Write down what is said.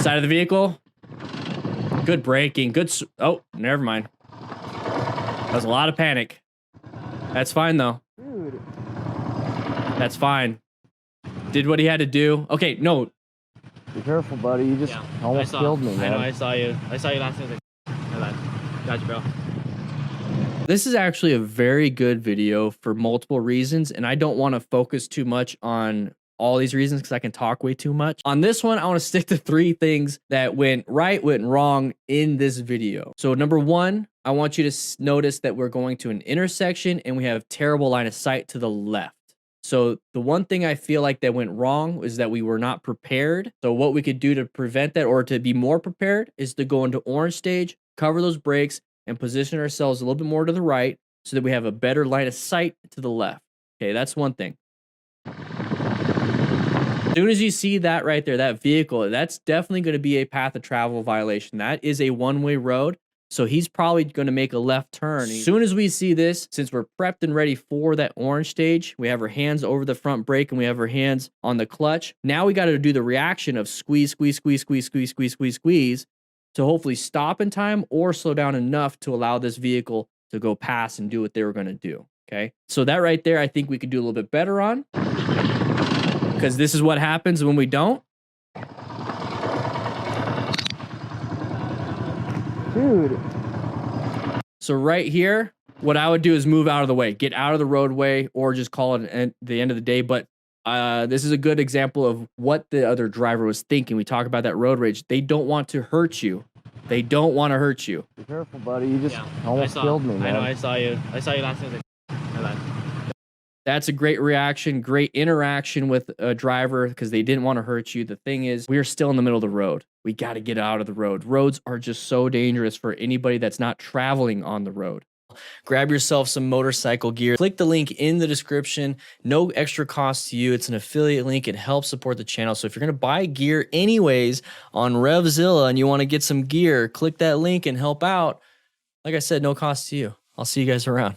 Side of the vehicle. Good braking. Good. Oh, never mind. That was a lot of panic. That's fine, though. Dude. That's fine. Did what he had to do. Okay, no. Be careful, buddy. You just almost killed me, man. I know, I saw you. I saw you last time. Gotcha, bro. This is actually a very good video for multiple reasons, and I don't want to focus too much on all these reasons because I can talk way too much. On this one, I want to stick to 3 things that went right, went wrong in this video. So number 1, I want you to notice that we're going to an intersection and we have terrible line of sight to the left. So the one thing I feel like that went wrong is that we were not prepared. So what we could do to prevent that or to be more prepared is to go into orange stage, cover those brakes, and position ourselves a little bit more to the right so that we have a better line of sight to the left. Okay, that's one thing. As soon as you see that right there, that vehicle, that's definitely going to be a path of travel violation. That is a one-way road. So he's probably going to make a left turn. As soon as we see this, since we're prepped and ready for that orange stage, we have our hands over the front brake and we have our hands on the clutch. Now we got to do the reaction of squeeze, squeeze, squeeze, squeeze, squeeze, squeeze, squeeze, squeeze to hopefully stop in time or slow down enough to allow this vehicle to go past and do what they were going to do. Okay. So that right there, I think we could do a little bit better on because this is what happens when we don't. Dude. So right here, what I would do is move out of the way, get out of the roadway, or just call it the end of the day. But this is a good example of what the other driver was thinking. We talk about that road rage. They don't want to hurt you. They don't want to hurt you. Be careful, buddy. You just almost killed me, man. I know, I saw you. I saw you last time. That's a great reaction, great interaction with a driver because they didn't want to hurt you. The thing is, we are still in the middle of the road. We got to get out of the road. Roads are just so dangerous for anybody that's not traveling on the road. Grab yourself some motorcycle gear. Click the link in the description. No extra cost to you. It's an affiliate link. It helps support the channel. So if you're going to buy gear anyways on RevZilla and you want to get some gear, click that link and help out. Like I said, no cost to you. I'll see you guys around.